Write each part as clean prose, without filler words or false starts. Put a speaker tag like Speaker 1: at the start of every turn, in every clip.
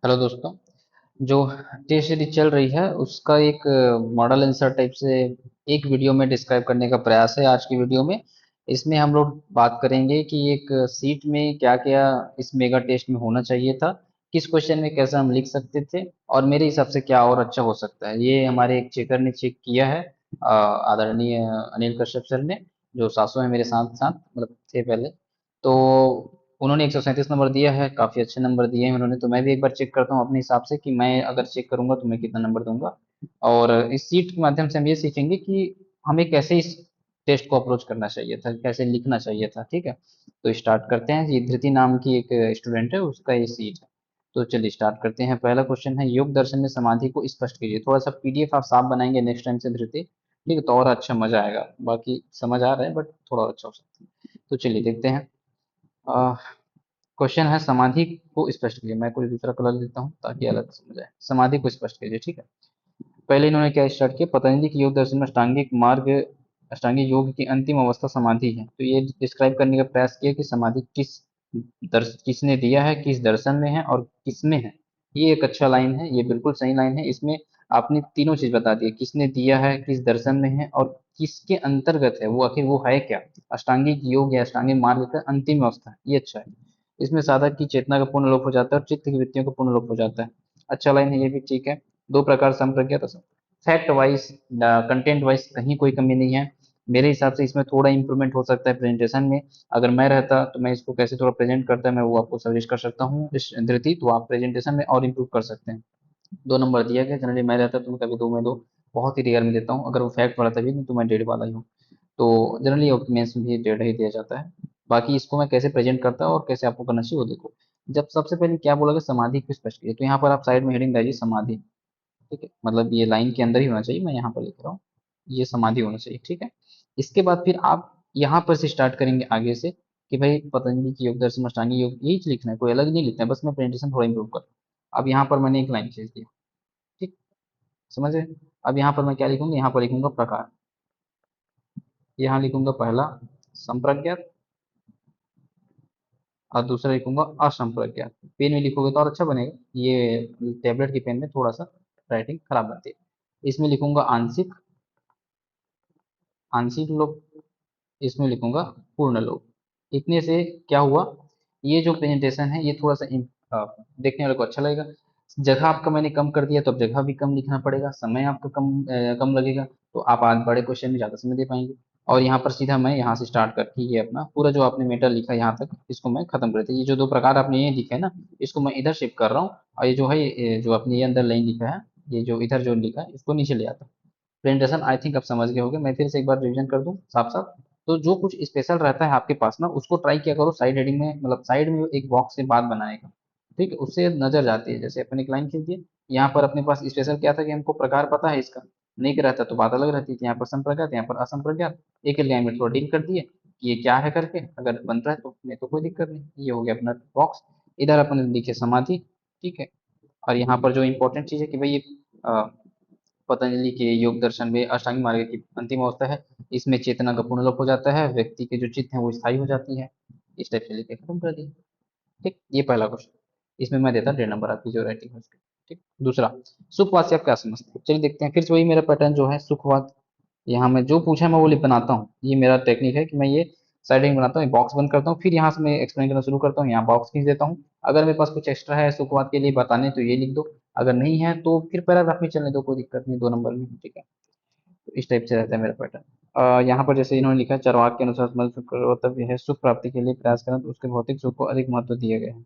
Speaker 1: Hello दोस्तों। जो test series चल रही है उसका एक मॉडल आंसर टाइप से एक वीडियो में डिस्क्राइब करने का प्रयास है आज की वीडियो में। इसमें हम लोग बात करेंगे कि एक सीट में क्या क्या इस मेगा टेस्ट में होना चाहिए था, किस क्वेश्चन में कैसे हम लिख सकते थे और मेरे हिसाब से क्या और अच्छा हो सकता है। ये हमारे एक चेकर ने चेक किया है, आदरणीय अनिल कश्यप सर ने, जो सासू है मेरे साथ साथ मतलब थे पहले। तो उन्होंने 137 नंबर दिया है, काफ़ी अच्छे नंबर दिए हैं उन्होंने। तो मैं भी एक बार चेक करता हूँ अपने हिसाब से कि मैं अगर चेक करूंगा तो मैं कितना नंबर दूंगा। और इस सीट के माध्यम से हम ये सीखेंगे कि हमें कैसे इस टेस्ट को अप्रोच करना चाहिए था, कैसे लिखना चाहिए था। ठीक है, तो स्टार्ट करते हैं। ये धृति नाम की एक स्टूडेंट है, उसका ये सीट है। तो चलिए स्टार्ट करते हैं। पहला क्वेश्चन है, योग दर्शन में समाधि को स्पष्ट कीजिए। थोड़ा सा पीडीएफ आप साफ बनाएंगे नेक्स्ट टाइम से धृति, ठीक है, तो और अच्छा मजा आएगा। बाकी समझ आ रहा है बट थोड़ा अच्छा हो सकता है। तो चलिए देखते हैं। क्वेश्चन है, समाधि को स्पष्ट कीजिए। मैं कोई दूसरा कलर देता हूँ ताकि अलग समझ आए। समाधि को स्पष्ट कीजिए, ठीक है। पहले इन्होंने क्या स्टार्ट किया, पतंजलि के योग दर्शन में अष्टांगिक मार्ग, अष्टांगिक योग की अंतिम अवस्था समाधि है। तो ये डिस्क्राइब करने का प्रयास किया कि समाधि किसने दिया है, किस दर्शन में है और किसमें है। ये एक अच्छा लाइन है, ये बिल्कुल सही लाइन है। इसमें आपने तीनों चीज बता दी है, किसने दिया है, किस दर्शन में है और किसके अंतर्गत है वो, आखिर वो है क्या। अष्टांगिक योग या अष्टांगिक मार्ग का अंतिम अवस्था है, ये अच्छा है। इसमें साधक की चेतना का पूर्ण लोप हो जाता है और चित्त की वृत्तियों का पूर्ण लोप हो जाता है। अच्छा लाइन है, ये भी ठीक है। दो प्रकार संप्रज्ञात Assam, fact wise, content wise कहीं कोई कमी नहीं है। मेरे हिसाब से इसमें थोड़ा इंप्रूवमेंट हो सकता है प्रेजेंटेशन में। अगर मैं रहता तो मैं इसको कैसे थोड़ा प्रेजेंट करता है मैं वो आपको सजेस्ट कर सकता हूँ इस धृति, तो आप प्रेजेंटेशन में और इम्प्रूव कर सकते हैं। 2 नंबर दिया गया। जनरली मैं रहता तो मैं कभी 2 में 2, बहुत ही रेयर में देता हूँ। अगर वो फैक्ट वाला तभी, नहीं तो मैं 1.5 वाला ही हूँ। तो जनरली मेंस में भी 1.5 ही दिया जाता है। बाकी इसको मैं कैसे प्रेजेंट करता हूँ और कैसे आपको करना चाहिए वो देखो। जब सबसे पहले क्या बोला गया, समाधि को स्पष्ट कीजिए, तो यहाँ पर आप साइड में हेडिंग डालिए समाधि। ठीक है, मतलब ये लाइन के अंदर ही होना चाहिए, मैं यहाँ पर लिख रहा हूँ, ये समाधि होना चाहिए। ठीक है, इसके बाद फिर आप यहाँ पर से स्टार्ट करेंगे आगे से कि भाई पतंजलि की योग दर्शन अष्टांगी योग, यही लिखना है, कोई अलग नहीं लिखना है। बस मैं प्रेजेंटेशन थोड़ा इंप्रूव कर। अब यहाँ पर मैंने एक लाइन खींच दिया, ठीक, समझ गए। अब यहाँ पर मैं क्या लिखूंगा, यहाँ पर लिखूंगा प्रकार। यहाँ लिखूंगा पहला संप्रज्ञात और दूसरा लिखूंगा असंप्रज्ञात। पेन में लिखोगे तो और अच्छा बनेगा, ये टेबलेट की पेन में थोड़ा सा राइटिंग खराब बनती है। इसमें लिखूंगा आंशिक, आंशिक लोग। इसमें लिखूंगा पूर्ण लोग। इतने से क्या हुआ, ये जो प्रेजेंटेशन है ये थोड़ा सा देखने वाले को अच्छा लगेगा। जगह आपका मैंने कम कर दिया तो अब जगह भी कम लिखना पड़ेगा, समय आपका कम लगेगा। तो आप आज बड़े क्वेश्चन में ज़्यादा समय दे पाएंगे। और यहाँ पर सीधा मैं यहाँ से स्टार्ट करके ये अपना पूरा जो आपने मेटर लिखा है यहाँ तक, इसको मैं खत्म कर देता हूँ। ये जो दो प्रकार आपने ये लिखे है ना, इसको मैं इधर शिफ्ट कर रहा हूँ। और ये जो है जो आपने ये अंदर लाइन लिखा है, ये जो इधर जो लिखा है इसको नीचे ले आता हूँ। प्रेजेंटेशन आई थिंक आप समझ गए होंगे। मैं फिर से एक बार रिवीजन कर दूं साफ साफ। तो जो कुछ स्पेशल रहता है आपके पास ना, उसको ट्राई किया करो साइड हेडिंग में, मतलब साइड में एक बॉक्स से बात बनाएगा, ठीक है, उससे नजर जाती है। जैसे अपन एक लाइन खींच दिए, यहाँ पर अपने पास स्पेशल क्या था कि हमको प्रकार पता है इसका, नहीं रहता तो बात अलग रहती थी। यहाँ पर संप्रज्ञात, यहाँ पर असंप्रज्ञात, एक एक लाइन में थोड़ा डील कर दिए कि ये क्या है करके, अगर बन रहा है तो नहीं तो कोई दिक्कत नहीं। ये हो गया अपना बॉक्स। इधर अपन लिखे समाधि, ठीक है। और यहाँ पर जो इंपॉर्टेंट चीज है कि भाई ये पतंजलि के योग दर्शन में अष्टांग मार्ग की अंतिम अवस्था है। इसमें चेतना का पूर्ण लोप हो जाता है, व्यक्ति के जो चित्त है वो स्थायी हो जाती है। इस टाइप से लिखे खत्म कर दिए। ठीक, ये पहला क्वेश्चन। इसमें मैं देता 1.5 नंबर आपकी जो राइटिंग है उसके। ठीक, दूसरा, सुखवाद से आप क्या समझते हैं। चलिए देखते हैं। फिर से वही मेरा पैटर्न जो है सुखवाद, यहाँ मैं जो पूछा मैं वो लिख बनाता हूँ। ये मेरा टेक्निक है कि मैं ये साइडिंग बनाता हूँ, बॉक्स बंद करता हूँ, फिर यहाँ से मैं एक्सप्लेन करना शुरू करता हूँ, यहाँ बॉक्स खींच देता हूँ। अगर मेरे पास कुछ एक्स्ट्रा है सुखवाद के लिए बताने तो ये लिख दो, अगर नहीं है तो फिर पैराग्राफ में चलने दो, कोई दिक्कत नहीं, 2 नंबर में, ठीक है। तो इस टाइप से रहता है मेरा पैटर्न। यहाँ पर जैसे इन्होंने लिखा है, चरवाक के अनुसार मल सुख कर्तव्य है, सुख प्राप्ति के लिए प्रयास करना तो उसके भौतिक सुख को अधिक महत्व दिए गए हैं।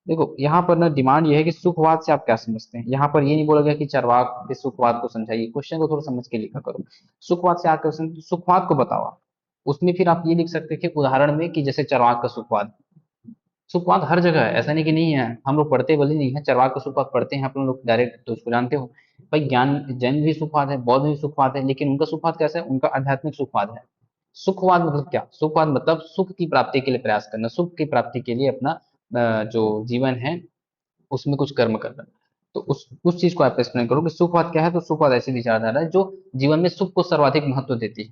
Speaker 1: देखो यहाँ पर ना डिमांड ये है कि सुखवाद से आप क्या समझते हैं। यहाँ पर ये नहीं बोला गया कि चरवाक के सुखवाद को समझाइए, क्वेश्चन को थोड़ा समझ के लिखा करो। सुखवाद से आप क्या समझते हैं? सुखवाद को बताओ आप। उसमें फिर आप ये लिख सकते हैं कि उदाहरण में, कि जैसे चरवाक का सुखवाद। सुखवाद हर जगह है, ऐसा नहीं कि नहीं है। हम लोग पढ़ते बोले नहीं है, चरवाक का सुखवाद पढ़ते हैं अपन लोग डायरेक्ट, तो उसको जानते हो। भाई ज्ञान जैन भी सुखवाद है, बौद्ध भी सुखवाद है, लेकिन उनका सुखवाद कैसा है, उनका आध्यात्मिक सुखवाद है। सुखवाद मतलब क्या, सुखवाद मतलब सुख की प्राप्ति के लिए प्रयास करना, सुख की प्राप्ति के लिए अपना जो जीवन है उसमें कुछ कर्म करना। तो उस चीज को आप एक्सप्लेन करो कि सुखवाद क्या है। तो सुखवाद ऐसी विचारधारा है जो जीवन में सुख को सर्वाधिक महत्व देती है।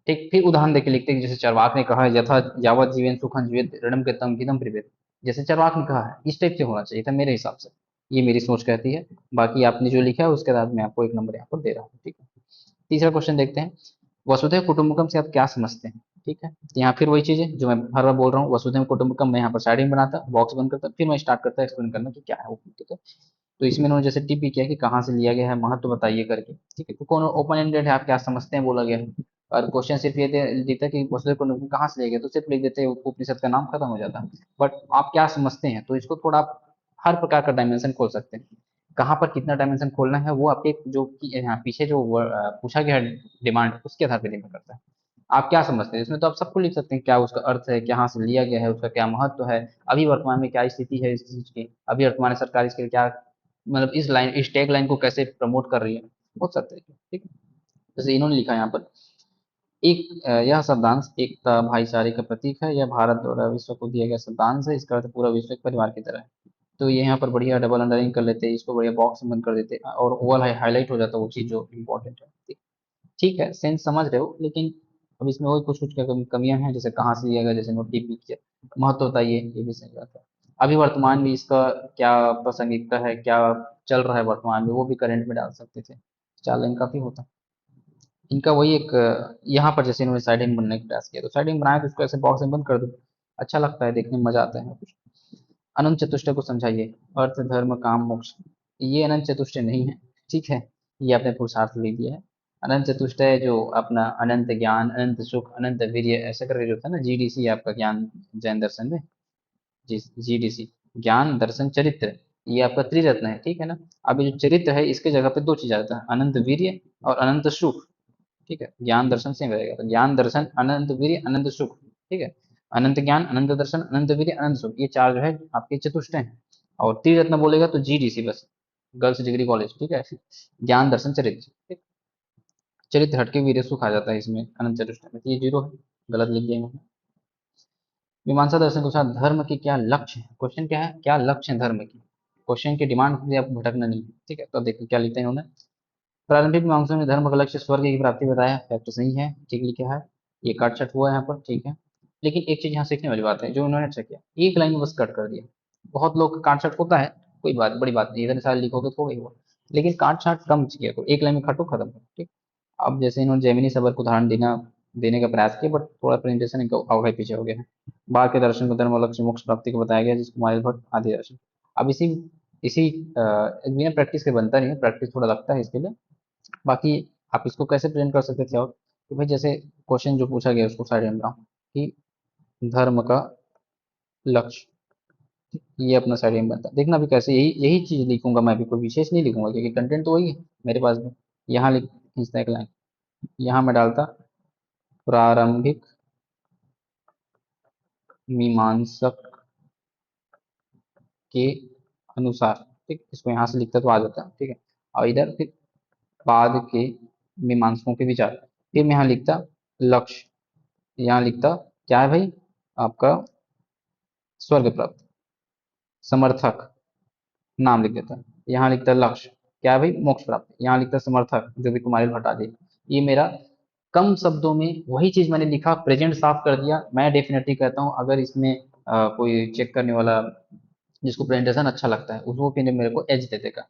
Speaker 1: ठीक, फिर उदाहरण देके लिखते हैं, जैसे चरवाक ने कहा, यथा यावत जीवन सुखं जीवेत ऋणम कृतं गिदं ब्रीवेत। जैसे चरवाक ने कहा है, इस टाइप से होना चाहिए था मेरे हिसाब से। ये मेरी सोच कहती है। बाकी आपने जो लिखा है उसके बाद मैं आपको एक नंबर यहाँ पर दे रहा हूँ, ठीक है। तीसरा क्वेश्चन देखते हैं। वसुधैव कुटुंबकम से आप क्या समझते हैं? ठीक है, यहाँ फिर वही चीज है जो मैं हर बार बोल रहा हूँ, वसुधैव कुटुंबकम मैं यहाँ पर साइड में बनाता, बॉक्स बंद करता, फिर मैं स्टार्ट करता एक्सप्लेन करना कि क्या है वो, ठीक है। तो इसमें उन्होंने जैसे टिप भी किया कि कहाँ से लिया गया है, महत्व बताइए करके, ठीक है। तो कौन ओपन एंडेड है, आप क्या समझते हैं बोला गया है। और क्वेश्चन सिर्फ ये देता है कि वसुधैव कुटुंबकम कहाँ से लिया गया, तो सिर्फ लिख देते हैं उपनिषद का नाम, खत्म हो जाता है। बट आप क्या समझते हैं, तो इसको थोड़ा आप हर प्रकार का डायमेंशन खोल सकते हैं। कहाँ पर कितना डायमेंशन खोलना है वो आपके जो यहाँ पीछे जो पूछा गया है डिमांड, उसके आधार पर डिपेंड करता है। आप क्या समझते हैं इसमें, तो आप सबको लिख सकते हैं, क्या उसका अर्थ है, कहाँ से लिया गया है, उसका क्या महत्व है, अभी वर्तमान में क्या स्थिति है इस चीज की, अभी वर्तमान सरकार इसके लिए क्या, मतलब इस लाइन, इस टैग लाइन को कैसे प्रमोट कर रही है, बहुत सारे तरीके, ठीक है। जैसे इन्होंने लिखा यहाँ पर, एक यह शब्दांश एकता भाईचारे का प्रतीक है, यह भारत द्वारा विश्व को दिया गया शब्दांश है, इसका अर्थ पूरा विश्व एक परिवार की तरह है। तो ये यहाँ पर बढ़िया डबल अंडरलाइन कर लेते हैं, इसको बढ़िया बॉक्स में बंद कर देते हैं और ओवल हाईलाइट हो जाता है वो चीज जो इम्पोर्टेंट है। ठीक है, सेंस समझ रहे हो, लेकिन अब इसमें वही कुछ कुछ कमियां हैं, जैसे कहाँ से लिया गया, जैसे नोट टिप किया, महत्व बताइए, ये भी सही बात है। अभी वर्तमान में इसका क्या प्रासंगिकता है, क्या चल रहा है वर्तमान में, वो भी करंट में डाल सकते थे, 4 लाइन काफी होता। इनका वही एक यहाँ पर जैसे इन्होंने साइडिंग बनने का प्रयास किया, तो साइडिंग बनाया तो उसको ऐसे बॉक्स में बंद कर दो, अच्छा लगता है, देखने में मजा आता है कुछ। अनंत चतुष्टय को समझाइए, अर्थ धर्म काम मोक्ष। ये अनंत चतुष्टय नहीं है, ठीक है, ये आपने पुरुषार्थ ले दिया है। अनंत चतुष्टय जो अपना अनंत ज्ञान, अनंत सुख, अनंत वीर्य, ऐसा करके जो था ना, जीडीसी आपका ज्ञान जैन दर्शन में, जी जीडीसी, ज्ञान दर्शन चरित्र, ये आपका त्रिरत्न है, ठीक है ना। अब ये जो चरित्र है इसके जगह पे 2 चीज आता है, अनंत वीर्य और अनंत सुख, ठीक है। ज्ञान दर्शन सेम रहेगा, तो ज्ञान दर्शन अनंत वीर्य अनंत सुख, ठीक है। अनंत ज्ञान, अनंत दर्शन, अनंत वीर्य, अनंत सुख, ये 4 जो है आपके चतुष्ट हैं। और त्रिरत्न बोलेगा तो जीडीसी बस, गर्ल्स डिग्री कॉलेज, ठीक है। ज्ञान दर्शन चरित्र, ठीक। चरित्र हटके वीर्य सुख आ जाता है इसमें अनंत चतुष्ट में, तो ये 0 है, गलत लिख दिया मैंने। मीमांसा दर्शन के अनुसार धर्म के क्या लक्ष्य है, क्वेश्चन क्या है, क्या लक्ष्य है धर्म की, क्वेश्चन की डिमांड से आपको भटकना नहीं है, ठीक है। तो अब देखिए क्या लिखते हैं उन्होंने। प्रारंभिक मीमांसा में धर्म का लक्ष्य स्वर्ग की प्राप्ति बताया, फैक्ट सही है, ठीक लिखा है। ये काट छट हुआ है यहाँ पर, ठीक है। लेकिन एक चीज यहाँ सीखने वाली बात है, जो उन्होंने अच्छा किया, एक लाइन में बस कट कर दिया। बहुत लोग का काट छट होता है, कोई बात बड़ी बात नहीं, इतने सारे लिखोगे तो हो गई वो, लेकिन काट छाट कम किया करो, एक लाइन में काटो, खत्म करो, ठीक। अब जैसे इन्होंने जैमिनी सबर को उदाहरण देने का प्रयास किया, बट थोड़ा प्रेजेंटेशन इनका आगे पीछे हो गया है। बाहर के दर्शन को धर्म और लक्ष्य मोक्ष प्राप्ति को बताया गया, जिसको माइल भट्ट आदि दर्शन। अब इसी इसी बिना प्रैक्टिस के बनता नहीं है, प्रैक्टिस थोड़ा लगता है इसके लिए। बाकी आप इसको कैसे प्रेजेंट कर सकते थे, और कि भाई जैसे क्वेश्चन जो पूछा गया उसको साइड में बनाओ, कि धर्म का लक्ष्य, ये अपना साइड में बनता है। देखना भी कैसे, यही यही चीज लिखूंगा मैं भी, कोई विशेष नहीं लिखूंगा, क्योंकि कंटेंट तो वही है मेरे पास भी। यहाँ लिख खींचता एक लाइन, यहाँ मैं डालता प्रारंभिक मीमांसक के अनुसार, ठीक, इसको यहाँ से लिखता तो आ जाता, ठीक है। और इधर फिर बाद के मीमांसकों के विचार, फिर मैं यहाँ लिखता लक्ष्य, यहाँ लिखता क्या है भाई आपका, स्वर्ग प्राप्त, समर्थक, नाम लिख देता है। यहाँ लिखता है लक्ष्य, क्या है भाई, मोक्ष प्राप्त, यहाँ लिखता है समर्थक, जो भी कुमारिल भट्ट आदि। ये मेरा कम शब्दों में वही चीज मैंने लिखा, प्रेजेंट साफ कर दिया। मैं डेफिनेटली कहता हूँ, अगर इसमें कोई चेक करने वाला जिसको प्रेजेंटेशन अच्छा लगता है उसको फिर मेरे को एज दे देगा।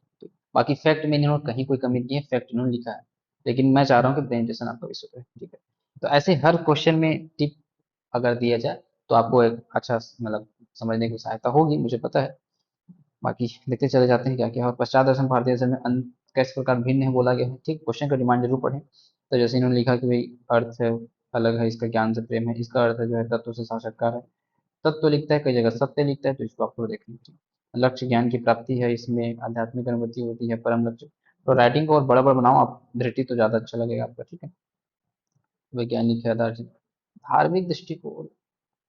Speaker 1: बाकी फैक्ट में इन्होंने कहीं कोई कमी नहीं है, फैक्ट इन्होंने लिखा है, लेकिन मैं चाह रहा हूँ कि प्रेजेंटेशन आपका विश्व है, ठीक है। तो ऐसे हर क्वेश्चन में टिप अगर दिया जाए तो आपको एक अच्छा मतलब समझने की सहायता होगी, मुझे पता है। बाकी देखते चले जाते हैं क्या क्या। और पश्चात दर्शन भारतीय दर्शन में कैसे प्रकार भिन्न है बोला गया है, ठीक, क्वेश्चन का डिमांड जरूर पढ़ें। तो जैसे इन्होंने लिखा कि भाई अर्थ है अलग है, इसका ज्ञान से प्रेम है, इसका अर्थ जो है तत्व से साक्षात्कार है। तत्व लिखता है, कई जगह सत्य लिखता है, तो इसको आपको देख लीजिए। लक्ष्य ज्ञान की प्राप्ति है, इसमें आध्यात्मिक अनुभूति होती है, परम लक्ष्य। तो राइटिंग को और बड़ा बड़ा बनाओ आप, धृति तो ज्यादा अच्छा लगेगा आपका, ठीक है। वैज्ञानिक है दार्शनिक, धार्मिक दृष्टिकोण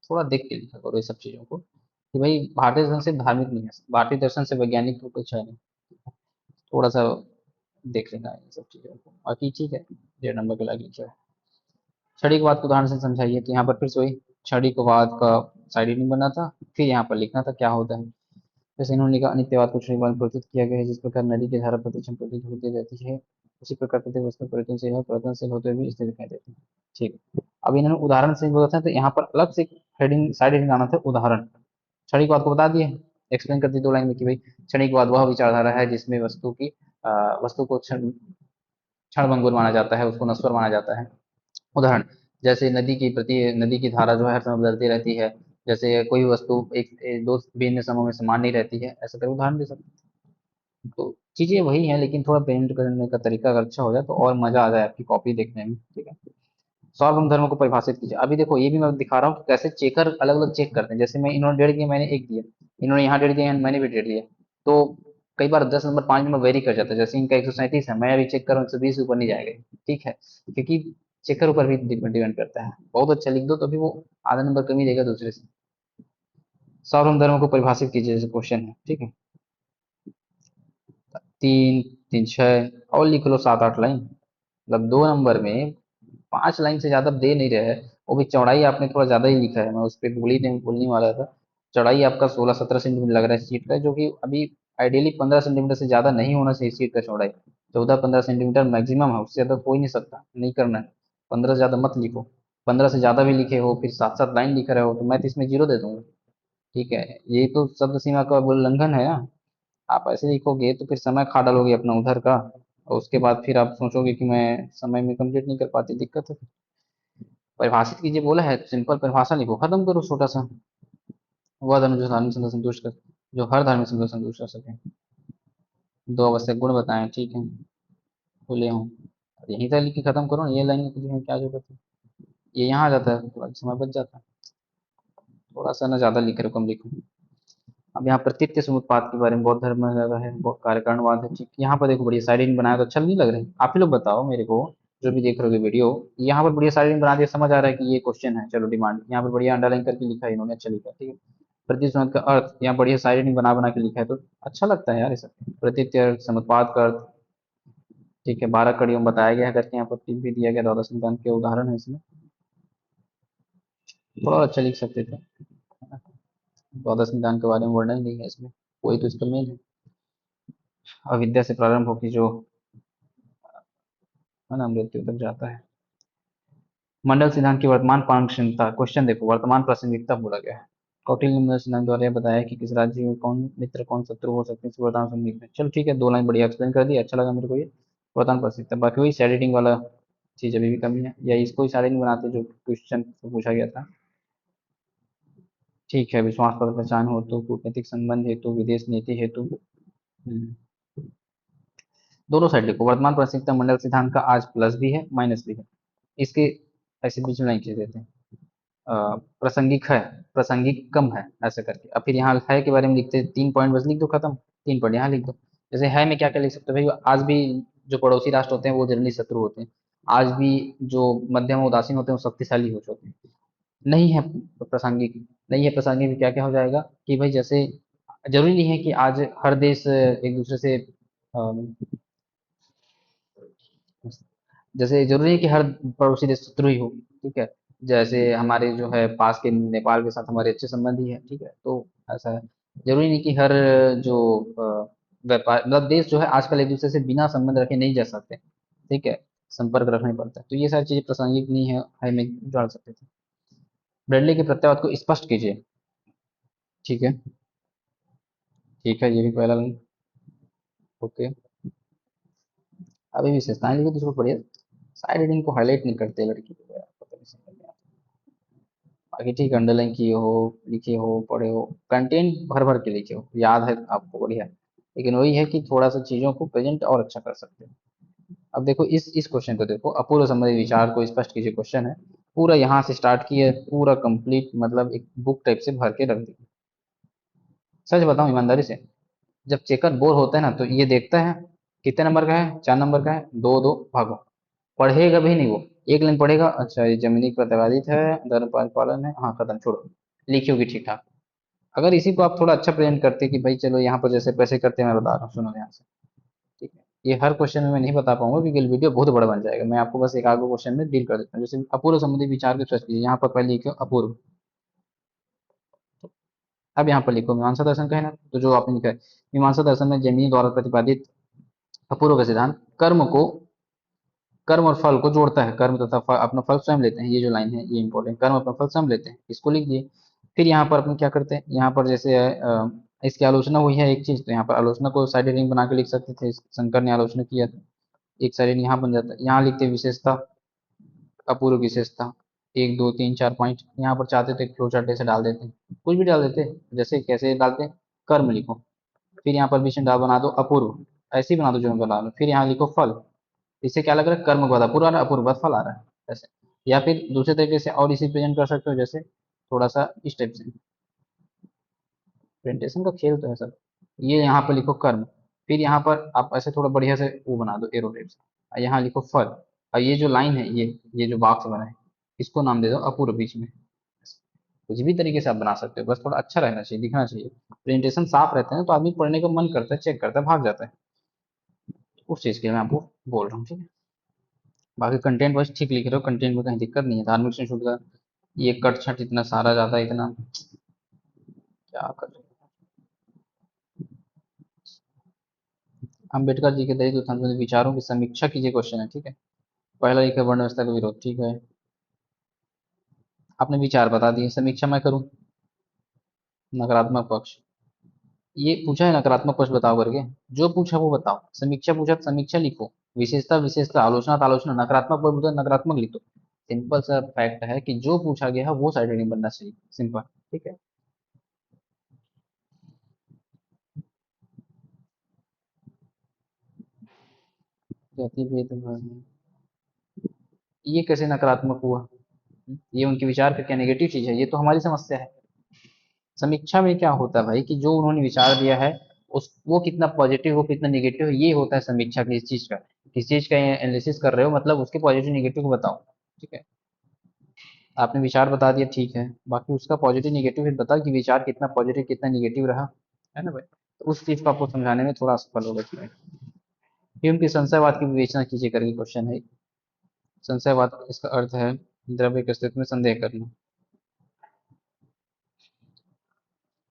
Speaker 1: थोड़ा देख के लिखा करो ये सब चीजों को, कि भाई भारतीय दर्शन सिर्फ धार्मिक नहीं है, भारतीय दर्शन से वैज्ञानिक तो कुछ है नहीं, थोड़ा सा देख लेना है ये सब चीजों को। बाकी ठीक है, 1.5 नंबर के लायक लिखा है। छड़ी के बाद को उदाहरण से समझाइए, तो यहाँ पर फिर से वही छड़ी को बाद का साइड नहीं बना था, फिर यहाँ पर लिखना था क्या होता है। जैसे इन्होंने लिखा अनित्यवाद को श्रेणीबद्ध प्रस्तुत किया गया है, जिस प्रकार नदी की धारा प्रतिक्षण प्रतीत होती रहती है, उसी प्रकार प्रत्येक वस्तु परिवर्तनशील है, परिवर्तनशील होते हुए भी स्थिर दिखाई देती है, ठीक। अब इन्होंने उदाहरण से बोला था, तो यहाँ पर अलग से हेडिंग साइड हेडिंग आना था उदाहरण, क्षणिकवाद को बता दिए, एक्सप्लेन कर दी 2 लाइन में कि भाई क्षणिकवाद वह विचारधारा है जिसमें वस्तु को क्षणभंगुर माना जाता है, उसको नश्वर माना जाता है। उदाहरण, जैसे नदी की धारा जो है हर समय बदलती रहती है, जैसे कोई भी वस्तु दो भिन्न समयों में समान नहीं रहती है, ऐसा करके उदाहरण दे सकते हैं। तो चीजें वही हैं, लेकिन थोड़ा प्रेजेंट करने का तरीका अगर अच्छा हो जाए तो और मजा आ जाए आपकी कॉपी देखने में, ठीक है। सार्वभौम धर्म को परिभाषित कीजिए। अभी देखो ये भी मैं दिखा रहा हूँ कि कैसे चेकर अलग अलग चेक करते हैं। जैसे मैं इन्होंने 1.5 दिया, मैंने 1 दिया, इन्होंने यहाँ 1.5 दिया, मैंने भी 1.5 दिया। तो कई बार 10 नंबर 5 नंबर वेरी कर जाता है। जैसे इनका 137 है, मैं अभी चेक करूँ 120 से ऊपर नहीं जाएगा, ठीक है, क्योंकि चेकर ऊपर भी डिपेंड करता है। बहुत अच्छा लिख दो तो भी वो आधा नंबर कम ही देगा दूसरे से। सार्वभौम धर्म को परिभाषित कीजिए, जैसे क्वेश्चन है, ठीक है। 3 3 6 और लिख लो 7 8 लाइन, मतलब 2 नंबर में 5 लाइन से ज्यादा दे नहीं रहे हैं। वो भी चौड़ाई आपने थोड़ा ज्यादा ही लिखा है, मैं उस पर बोलने वाला था। चौड़ाई आपका 16 17 सेंटीमीटर लग रहा है सीट का, जो कि अभी आइडियली 15 सेंटीमीटर से ज्यादा नहीं होना चाहिए सीट का चौड़ाई। 14 15 सेंटीमीटर मैक्सिमम है, उससे ज्यादा हो ही नहीं सकता, नहीं करना है। 15 से ज्यादा मत लिखो। 15 से ज्यादा भी लिखे हो, फिर 7 7 लाइन लिख रहे हो, तो मैं तो इसमें 0 दे दूंगा, ठीक है। ये तो शब्द सीमा का उल्लंघन है ना। आप ऐसे लिखोगे तो फिर समय खा डालोगे अपना उधर का, और उसके बाद फिर आप सोचोगे कि मैं समय में कंप्लीट नहीं कर पाती, दिक्कत है। परिभाषित कीजिए बोला है, सिंपल परिभाषा लिखो, खत्म करो छोटा सा। वह धर्म जो धार्मिक संदेश संतुष्ट कर जो हर धार्मिक संदेश संतुष्ट कर सके। 2 आवश्यक गुण बताएं, ठीक है, खुले हों। यहीं तक लिख के खत्म करो ना, ये लाइन में क्या जरूरत है। ये यहाँ आ जाता है, थोड़ा समय बच जाता है। थोड़ा सा ना ज्यादा लिख रहे हो, कम लिखो। अब यहाँ प्रतीत्य समुत्पाद के बारे में बौद्ध धर्म में ज्यादा है, बहुत कार्यकारणवाद है, ठीक। यहाँ पर देखो बढ़िया साइडिंग बनाया तो अच्छा नहीं लग रहा है? आप ही लोग बताओ मेरे को, जो भी देख रहे हो वीडियो। यहाँ पर बढ़िया साइडिंग बना दिया, समझ आ रहा है कि ये क्वेश्चन है, चलो डिमांड। यहाँ पर बढ़िया अंडरलाइन करके लिखा है इन्होंने, अच्छा लिखा है, ठीक है। प्रतिसंहत का अर्थ यहाँ बढ़िया साइडिंग बना बना के लिखा है, तो अच्छा लगता है यार ये सब। प्रतीत्य अर्थ, समुत्पाद का अर्थ, ठीक है, 12 कड़ियों में बताया गया है करके यहाँ पर टिप भी दिया गया, द्वादश सिद्धांत के उदाहरण है इसमें। थोड़ा अच्छा लिख सकते थे, द्वादश सिद्धांत के बारे में वर्णन नहीं है इसमें, वही तो इसका मेन है। अविद्या से प्रारंभ होकर जो है ना मृत्यु तक जाता है। मंडल सिद्धांत की वर्तमान पारंगक्षमता, क्वेश्चन देखो, वर्तमान प्रासंगिकता बोला गया है। कौटिल्य ने मंडल सिद्धांत द्वारा यह बताया कि किस राज्य में कौन मित्र कौन शत्रु हो सकते हैं, इस वर्तमान संदिग्ध है। चलो ठीक है, 2 लाइन बढ़िया एक्सप्लेन कर दिया, अच्छा लगा मेरे को ये वर्तमान प्रासंगिकता। बाकी वही एडिटिंग वाला चीज अभी भी कमी है, या इसको ही एडिटिंग बनाते जो क्वेश्चन पूछा गया था, ठीक है। विश्वास पर पहचान हो तो, कूटनीतिक संबंध हेतु, विदेश नीति हेतु। दोनों साइड लिखो। वर्तमान प्रासंगिकता मंडल सिद्धांत का आज प्लस भी है माइनस भी है, इसके ऐसे बीच में लाइन खींच देते हैं। प्रासंगिक है, प्रासंगिक कम है, ऐसे करके। अब फिर यहाँ है के बारे में लिखते हैं, 3 पॉइंट बस लिख दो, खत्म। 3 पॉइंट यहाँ लिख दो। जैसे है में क्या क्या लिख सकते हो भाई, आज भी जो पड़ोसी राष्ट्र होते हैं वो जनरली शत्रु होते हैं। आज भी जो मध्यम उदासीन होते हैं वो शक्तिशाली हो जाते हैं। नहीं है प्रासंगिक, नहीं है प्रासंगिक, क्या क्या हो जाएगा कि भाई जैसे जरूरी नहीं है कि आज हर देश एक दूसरे से अम, जैसे जरूरी है कि हर पड़ोसी देश शत्रु ही हो, ठीक है। जैसे हमारे जो है पास के नेपाल के साथ हमारे अच्छे संबंध ही है, ठीक है। तो ऐसा है, जरूरी नहीं कि हर जो व्यापार मतलब देश जो है आजकल एक दूसरे से बिना संबंध रखे नहीं जा सकते, ठीक है, संपर्क रखना ही पड़ता है। तो ये सारी चीजें प्रासंगिक नहीं है में डाल सकते थे। ब्रेडली के प्रत्यावाद को स्पष्ट कीजिए, ठीक है, ठीक है, ये भी पहला लाइन, ओके। अभी विशेषताएं लिखो दूसरों बढ़िया, साइड हेडिंग को हाईलाइट नहीं करते लड़की को यार, पता नहीं समझ में आता। बाकी ठीक, अंडरलाइन किए हो, लिखे हो, पढ़े हो, कंटेंट भर भर के लिखे हो, याद है आपको, बढ़िया। लेकिन वही है कि थोड़ा सा चीजों को प्रेजेंट और अच्छा कर सकते हैं। अब देखो इस क्वेश्चन को देखो, अपूर्व संबंधित विचार को स्पष्ट कीजिए, क्वेश्चन है। पूरा यहाँ से स्टार्ट किए, पूरा कंप्लीट मतलब एक बुक टाइप से भर के रख दी। सच बताऊं ईमानदारी से, जब चेकर बोर होता है ना तो ये देखता है कितने नंबर का है, 4 नंबर का है, दो दो भागो। पढ़ेगा भी नहीं वो, एक लाइन पढ़ेगा, अच्छा ये जमीनी प्रतिपादित है, धर्म पालन है, हाँ खत्म, छोड़ो। लिखी होगी ठीक ठाक। अगर इसी को आप थोड़ा अच्छा प्रेजेंट करते कि भाई चलो यहाँ पर जैसे पैसे करते हैं, मैं बता रहा हूँ, सुनो ध्यान से, ठीक है। ये हर क्वेश्चन में मैं नहीं बता पाऊंगा क्योंकि वीडियो बहुत बड़ा बन जाएगा। मैं आपको बस एक आगे क्वेश्चन में डील कर देता हूँ। जैसे अपूर्व संबंधी विचार को स्पष्ट कीजिए, यहाँ पर पहले लिखो अपूर्व। अब यहाँ पर लिखो मीमांसा दर्शन का है ना, तो जो आपने लिखा है, मीमांसा दर्शन में जैमिनी द्वारा प्रतिपादित अपूर्व का सिद्धांत कर्म और फल को जोड़ता है। कर्म तथा फल, अपना फल स्वयं लेते हैं, ये जो लाइन है ये इंपॉर्टेंट, कर्म अपना फल स्वयं लेते हैं, इसको लिख दिए। फिर यहाँ पर अपन क्या करते हैं, यहाँ पर जैसे इसकी आलोचना हुई है एक चीज, तो यहाँ पर आलोचना को साइड हेडिंग बना के लिख सकते थे, शंकर ने आलोचना किया था, एक साइड हेडिंग यहाँ बन जाता है। यहाँ लिखते विशेषता, अपूर्व विशेषता, 1 2 3 4 पॉइंट। यहाँ पर चाहते तो एक फ्लो चार्ट ऐसे डाल देते, कुछ भी डाल देते, जैसे कैसे डालते, कर्म लिखो, फिर यहाँ पर बीच में डाल बना दो अपूर्व, ऐसे ही बना दो जो मैं बना रहा हूँ, फिर यहाँ लिखो फल। इससे क्या लग रहा है, कर्म का अपूर्व आ रहा है, अपूर्व का फल आ रहा है ऐसे। या फिर दूसरे तरीके से और इसे प्रेजेंट कर सकते हो, जैसे थोड़ा सा इस टाइप से, प्रेजेंटेशन का खेल तो है सर। ये यहाँ पर लिखो कर्म, फिर यहाँ पर आप ऐसे थोड़ा बढ़िया से वो बना दो एरो टाइप से, और यहाँ लिखो फल, और ये जो लाइन है, ये जो बॉक्स बना है, इसको नाम दे दो अपूर्व बीच में। कुछ भी तरीके से आप बना सकते हो, बस थोड़ा अच्छा रहना चाहिए, दिखना चाहिए। प्रेजेंटेशन साफ रहता है ना, तो आदमी पढ़ने का मन करता है, चेक करता है, भाग जाता है। उस चीज के लिए मैं आपको बोल रहा हूँ, ठीक है। बाकी कंटेंट वाइज ठीक लिख रहे हो, कंटेंट में कहीं दिक्कत नहीं है। धार्मिक संस्कृति का ये कट छट इतना सारा ज्यादा, इतना क्या कर रहे हो। अम्बेडकर जी के दलित उत्थान में विचारों की समीक्षा कीजिए, क्वेश्चन है, ठीक है। पहला लिखा वर्ण व्यवस्था का विरोध, ठीक है। आपने विचार बता दिए, समीक्षा मैं करूं। नकारात्मक पक्ष, ये पूछा है नकारात्मक पक्ष बताओ करके, जो पूछा वो बताओ। समीक्षा पूछा तो समीक्षा लिखो, विशेषता विशेषता, आलोचना तो आलोचना, नकारात्मक पक्ष पूछा तो नकारात्मक लिखो। सिंपल सा फैक्ट है कि जो पूछा गया है वो साइड हेडिंग बनना चाहिए, सिंपल, ठीक है। जाति भेद, ये कैसे नकारात्मक हुआ? ये उनके विचार का क्या नेगेटिव चीज है? ये तो हमारी समस्या है। समीक्षा में क्या होता है भाई, कि जो उन्होंने विचार दिया है, उस वो कितना पॉजिटिव हो कितना निगेटिव हो, ये होता है समीक्षा की। इस चीज का, किस चीज का एनालिसिस कर रहे हो, मतलब उसके पॉजिटिव निगेटिव को बताओ, ठीक है। आपने विचार बता दिया, ठीक है, बाकी उसका पॉजिटिव निगेटिव फिर बताओ कि विचार कितना पॉजिटिव कितना निगेटिव रहा, है ना भाई। तो उस चीज को आपको समझाने में थोड़ा असफल होगा इसमें। ह्यूम की संशयवाद की विवेचना कीजिए करके क्वेश्चन है। संशयवाद इसका अर्थ है द्रव्य के अस्तित्व में संदेह करना।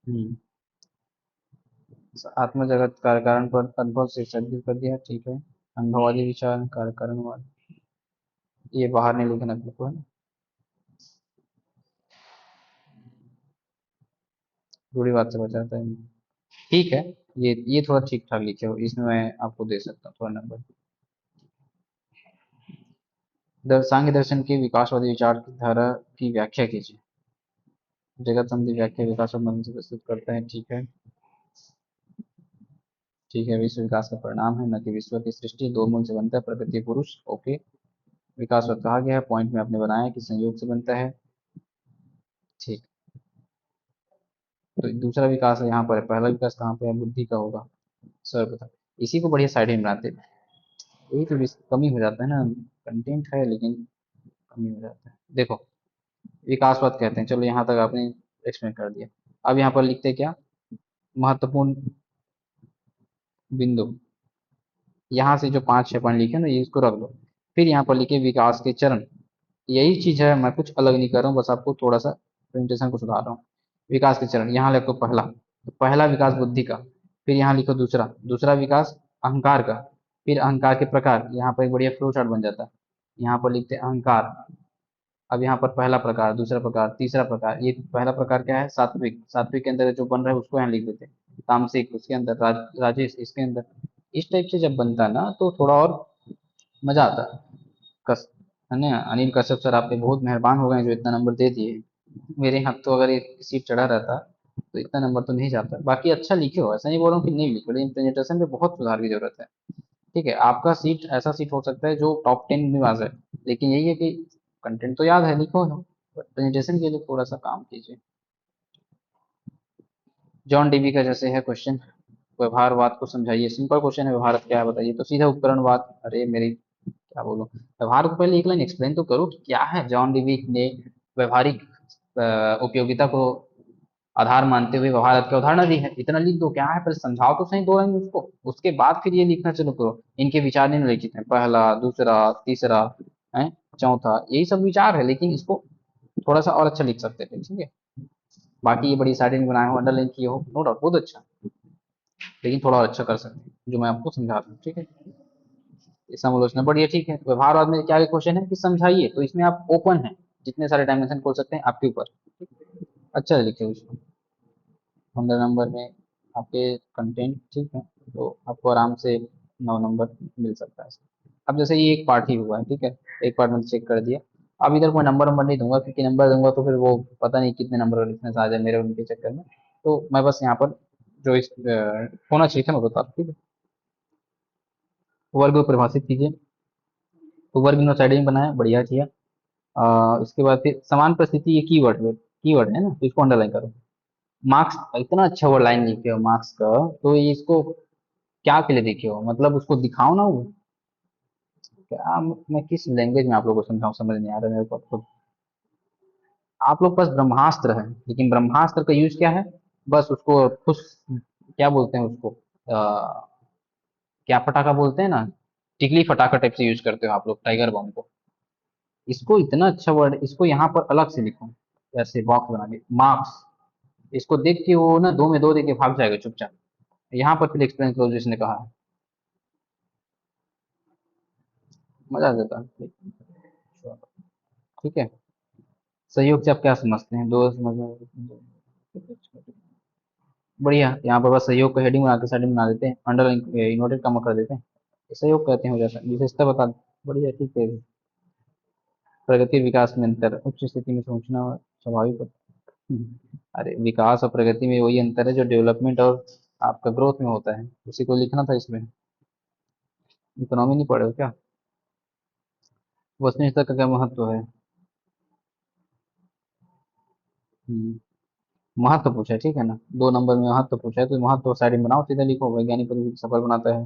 Speaker 1: हम्म, आत्म जगत कार्य कारण पर अनुभव से सज्जित कर दिया, ठीक है। अनुभववादी विचार कार्य कारणवाद, ये बाहर नहीं लिखना बिल्कुल, है ना। रूढ़िवाद से बचाता है, ठीक है। ये थोड़ा ठीक ठाक लिखे हो, इसमें मैं आपको दे सकता हूँ थोड़ा नंबर। सांख्य दर्शन के विकासवादी विचार की धारा की व्याख्या कीजिए। जगत संबंधी व्याख्या विकास संबंध से प्रस्तुत करते हैं, ठीक है। ठीक है, विश्व विकास का परिणाम है, न कि विश्व की सृष्टि, दो मूल से बनता है, प्रकृति पुरुष, ओके। विकासवाद कहा गया है, पॉइंट में आपने बनाया कि संयोग से बनता है, ठीक। तो दूसरा विकास है यहाँ पर, पहला विकास कहाँ पे है, बुद्धि का होगा, सर्वप्रथम। इसी को बढ़िया साइड में बनाते हैं। यही तो कमी हो जाता है ना, कंटेंट है लेकिन कमी हो जाता है, देखो। विकासवाद कहते हैं, चलो यहाँ तक आपने एक्सप्लेन कर दिया। अब यहाँ पर लिखते हैं क्या, महत्वपूर्ण बिंदु, यहाँ से जो 5 6 पॉइंट लिखे ना, ये इसको रख दो। फिर यहाँ पर लिखे विकास के चरण, यही चीज है, मैं कुछ अलग नहीं कर रहा हूँ, बस आपको थोड़ा सा प्रेजेंटेशन को सुधार रहा हूँ। विकास के चरण, यहाँ लिखो पहला, तो पहला विकास बुद्धि का। फिर यहाँ लिखो दूसरा, दूसरा विकास अहंकार का। फिर अहंकार के प्रकार, यहाँ पर एक बढ़िया फ्लो चार्ट बन जाता है। यहाँ पर लिखते हैं अहंकार। अब यहाँ पर पहला प्रकार, दूसरा प्रकार, तीसरा प्रकार। ये पहला प्रकार क्या है, सात्विक, सात्विक के अंदर जो बन रहा है उसको यहाँ लिख देते हैं। तामसिक उसके अंदर, राजेश इसके अंदर। इस टाइप से जब बनता है ना, तो थोड़ा और मजा आता है। कस है ना, अनिल कश्यप सर आप पे बहुत मेहरबान हो गए जो इतना नंबर दे दिए। मेरे यहाँ तो अगर एक सीट चढ़ा रहता तो इतना नंबर तो नहीं जाता। बाकी अच्छा लिखे हो, ऐसा नहीं बोल रहा हूँ कि नहीं लिखे, लेकिन प्रेजेंटेशन में बहुत सुधार की जरूरत है। ठीक है, आपका सीट ऐसा सीट हो सकता है जो टॉप 10 में आ जाए, लेकिन यही है कि कंटेंट तो याद है, लिखो ना, प्रेजेंटेशन के लिए थोड़ा सा काम कीजिए। जॉन डीबी का जैसे है क्वेश्चन, व्यवहारवाद को समझाइए, सिंपल क्वेश्चन है, व्यवहार क्या है बताइए, तो सीधा उपकरणवाद, अरे मेरी क्या बोलूं, व्यवहार को पहले एक लाइन एक्सप्लेन तो करो कि क्या है। जॉन डीवी ने व्यवहारिक उपयोगिता को आधार मानते हुए व्यवहार की अवधारणा दी है, इतना लिख दो, क्या है पहले समझाओ तो सही 2 लाइन उसको, उसके बाद फिर ये लिखना चलो करो। इनके विचार निम्नलिखित हैं, पहला दूसरा तीसरा है, चौथा, यही सब विचार है, लेकिन इसको थोड़ा सा और अच्छा लिख सकते थे, ठीक है। बाकी ये बड़ी साइड में बनाया हो, अंडरलाइन किए हो, नो डाउट बहुत अच्छा, लेकिन थोड़ा और अच्छा कर सकते हैं, जो मैं आपको समझा रहा हूँ, ठीक है। समालोचना बढ़िया, ठीक है। व्यवहारवाद में क्या क्वेश्चन है कि समझाइए, तो इसमें आप ओपन है, जितने सारे डायमेंशन खोल सकते हैं आपके ऊपर। अच्छा लिखे उसको। 15 नंबर में आपके कंटेंट ठीक है, तो आपको आराम से 9 नंबर मिल सकता है। अब जैसे ये एक पार्ट ही हुआ है, ठीक है, एक पार्ट मैंने चेक कर दिया। अब इधर कोई नंबर नंबर नहीं दूंगा, क्योंकि नंबर दूंगा तो फिर वो पता नहीं कितने नंबर और इतने आ जाए मेरे उनके चक्कर में। तो मैं बस यहाँ पर जो इस होना चाहिए था मैं बता दूं, ठीक है। वर्ग को परिभाषित कीजिए। तो वर्ग नो साइडिंग बनाया, बढ़िया किया। उसके बाद फिर समान परिस्थिति, ये कीवर्ड है ना, तो इसको अंडरलाइन करो। मार्क्स, इतना अच्छा वो लाइन लिखे हो मार्क्स का, तो ये इसको क्या के लिए लिखे हो, मतलब उसको दिखाओ ना वो। क्या मैं किस लैंग्वेज में आप लोगों को समझाऊं, समझ नहीं आ रहा मेरे को खुद। आप लोग पास ब्रह्मास्त्र है, लेकिन ब्रह्मास्त्र का यूज क्या है, बस उसको खुश, क्या बोलते हैं उसको, क्या पटाखा बोलते हैं ना, टिकली फटाखा टाइप से यूज करते हो आप लोग टाइगर बम को। इसको इतना अच्छा वर्ड, इसको यहाँ पर अलग से लिखो, ऐसे बॉक्स बना के मार्क्स। इसको देख के वो ना दो में दो देख के भाग जाएगा चुपचाप। यहाँ पर फिर एक्सप्लेन करो जिसने कहा है, मजा आ जाता है। ठीक है। सहयोग से आप क्या समझते हैं, दो समझ, बढ़िया। यहाँ पर बस सहयोग को हेडिंग बना के साइड में बना देते हैं, अंडरलाइन इन्वर्टेड कमा कर देते हैं, सहयोग कहते हैं, हो जाता है, विशेषता बता दें। बढ़िया, ठीक है। प्रगति विकास में अंतर, उच्च स्थिति में सोचना स्वाभाविक होता है। अरे विकास और प्रगति में वही अंतर है जो डेवलपमेंट और आपका ग्रोथ में होता है, उसी को लिखना था इसमें। इकोनॉमी नहीं पढ़े हो क्या। वस्तुनिष्ठता का क्या महत्व है। हम्म, महत्व पूछा है, ठीक है ना, 2 नंबर में महत्व पूछा है, तो महत्व साइड में बनाओ, सीधा लिखो, वैज्ञानिक पद्धति को सफल बनाता है,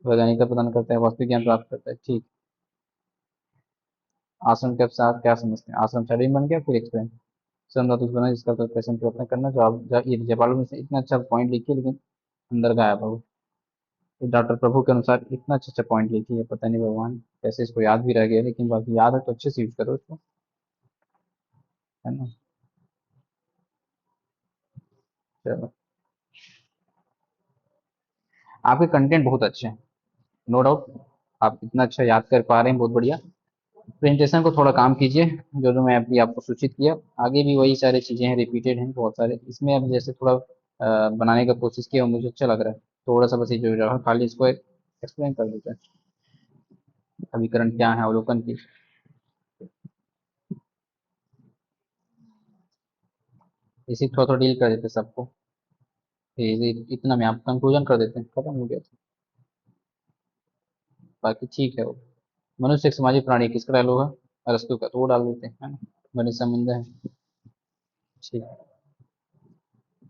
Speaker 1: वैज्ञानिकता प्रदान करता है, वास्तविक ज्ञान प्राप्त करता है, ठीक। आश्रम के साथ क्या समझते हैं, आश्रम शरीर बन गया, फिर एक्सप्लेन। स्वयं धातु से बना जिसका तो क्वेश्चन प्रश्न करना, जो आप ये जयपाल में से इतना अच्छा पॉइंट लिखिए, लेकिन अंदर गायब हो। डॉक्टर प्रभु के अनुसार इतना अच्छा अच्छा पॉइंट लिखिए, पता नहीं भगवान कैसे इसको याद भी रह गया, लेकिन बाकी याद है तो अच्छे से यूज करो इसको, है ना। चलो, आपके कंटेंट बहुत अच्छे हैं, नो डाउट। आप इतना अच्छा याद कर पा रहे हैं, बहुत बढ़िया। प्रेजेंटेशन को थोड़ा काम कीजिए, जो जो मैं अभी आपको सूचित किया, आगे भी वही सारी चीजें हैं, रिपीटेड हैं बहुत सारे, इसमें अब जैसे थोड़ा बनाने का कोशिश किया और मुझे अच्छा लग रहा है, थोड़ा सा बस ये जो रहा खाली इसको एक्सप्लेन कर देते हैं। अभिकरण क्या है, अवलोकन की, इसी थोड़ा थोड़ा डील कर देते हैं सबको। इतना में आप कंक्लूजन कर देते हैं, खत्म हो गया। बाकी ठीक है वो। मनुष्य एक सामाजिक प्राणी, किसका डायलॉग है, अरस्तु का, तो वो डाल देते हैं, है ना। बने संबंध है, ठीक है।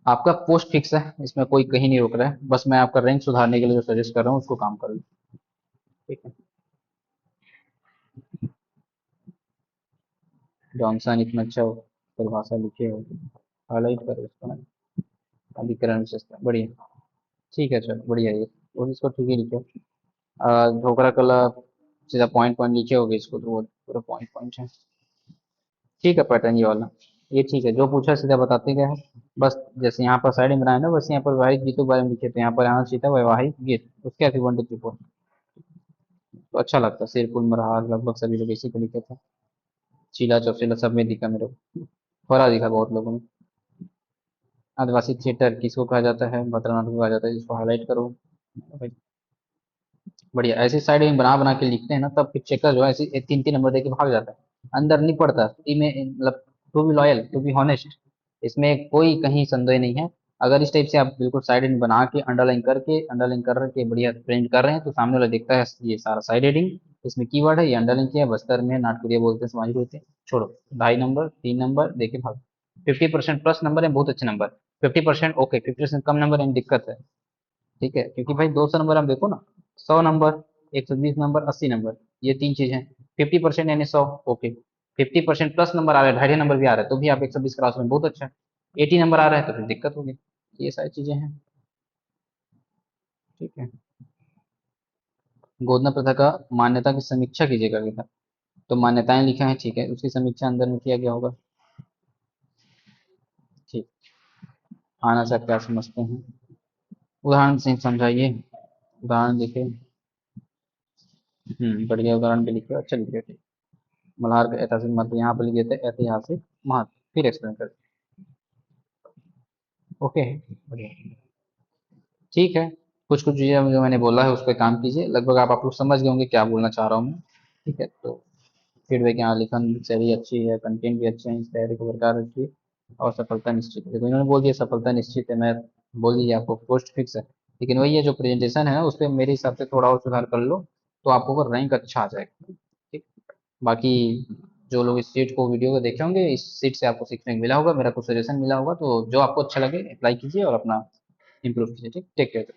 Speaker 1: आपका पोस्ट फिक्स है, इसमें कोई कहीं नहीं रोक रहा है, बस मैं आपका रैंक सुधारने के लिए जो सजेस्ट कर रहा हूँ उसको काम कर लो, ठीक है। जॉनसन इतना अच्छा हो, परिभाषा लिखे हो, हाईलाइट करो इसको ना, अभिकरण विशेषता, बढ़िया। ठीक है, चलो बढ़िया ये, और इसको ठीक ही लिखो। ढोकरा कला, सीधा पॉइंट पॉइंट लिखे होगे इसको, तो वो पूरा पॉइंट पॉइंट है। ठीक है, पैटर्न ये वाला, ये ठीक है, जो पूछा सीधा बताते गए हैं। बस जैसे यहाँ पर साइड में बनाया ना, बस यहाँ पर वैवाहिक गीतों के बारे में लिखे थे, यहाँ पर यहाँ सीधा वैवाहिक गीत, उसके आगे 1 2 3 4, तो अच्छा लगता है, सिरपुर मरहा लगभग सभी लोग इसी को लिखे थे। चीला चौसीला सब में दिखा मेरे को, थोड़ा दिखा बहुत लोगों में। आदिवासी थिएटर किसको कहा जाता है, भद्रनाथ को कहा जाता है, इसको हाईलाइट करो भाई। बढ़िया, ऐसी साइड में बना बना के लिखते हैं ना, तब फिर चेकर जो है ऐसे 3 3 नंबर देके भाग जाता है, अंदर नहीं पड़ता सी में, मतलब to be loyal, to be honest, इसमें कोई कहीं संदेह नहीं है। अगर इस टाइप से आप बिल्कुल साइड हेडिंग बना के अंडरलाइन कर के बढ़िया प्रिंट कर रहे हैं, तो सामने वाला देखता है ये सारा साइड हेडिंग, इसमें कीवर्ड है, ये अंडरलाइन किया है, बस्तर में नाटकुरिया बोलते हैं, समाजिक होते हैं, छोड़ो। 2.5 नंबर, 3 नंबर देके भाग। 50% प्लस नंबर है, बहुत अच्छे नंबर। 50% ओके, 50% कम नंबर है, दिक्कत है। ठीक है, क्योंकि भाई 200 नंबर हम देखो ना, 100 नंबर, 120 नंबर, 80 नंबर, ये 3 चीज है। 50% यानी 100, ओके। 50% प्लस नंबर आ रहा है, 2.5 नंबर भी आ रहा है, तो भी आप 120 क्रॉस में बहुत अच्छा है। 80 नंबर आ रहा है तो फिर दिक्कत होगी। ये सारी चीजें हैं, ठीक है। गोदना प्रथा का मान्यता की समीक्षा कीजिएगा बेटा, तो मान्यताएं लिखा है, ठीक है, उसकी समीक्षा अंदर में किया गया होगा, ठीक। आना से आप क्या समझते हैं, उदाहरण से समझाइए, उदाहरण लिखे। बढ़िया, उदाहरण भी लिखे, अच्छा लिखे, ठीक। मल्हार का ऐतिहासिक महत्व यहाँ पर लिखे थे, ऐतिहासिक महत्व, फिर एक्सप्लेन कर। ओके, बढ़िया। ठीक है, कुछ कुछ चीज़ें जो मैंने बोला है उस पर काम कीजिए, लगभग आप लोग समझ गए होंगे क्या बोलना चाह रहा हूँ मैं। ठीक है, तो फीडबैक यहाँ लिखन शैली अच्छी है, कंटेंट भी अच्छे हैं, इस तैयारी को बरकरार रखिए और सफलता निश्चित है। देखो इन्होंने बोल दिया सफलता निश्चित है, मैं बोल दिया आपको पोस्ट फिक्स है, लेकिन वही है जो प्रेजेंटेशन है ना उस पर मेरे हिसाब से थोड़ा और सुधार कर लो, तो आपको रैंक अच्छा आ जाएगा। ठीक, बाकी जो लोग इस सीट को वीडियो को देखे होंगे, इस सीट से आपको सीखने को मिला होगा, मेरा कुछ सजेशन मिला होगा, तो जो आपको अच्छा लगे अप्लाई कीजिए और अपना इम्प्रूव कीजिए। ठीक, टेक केयर।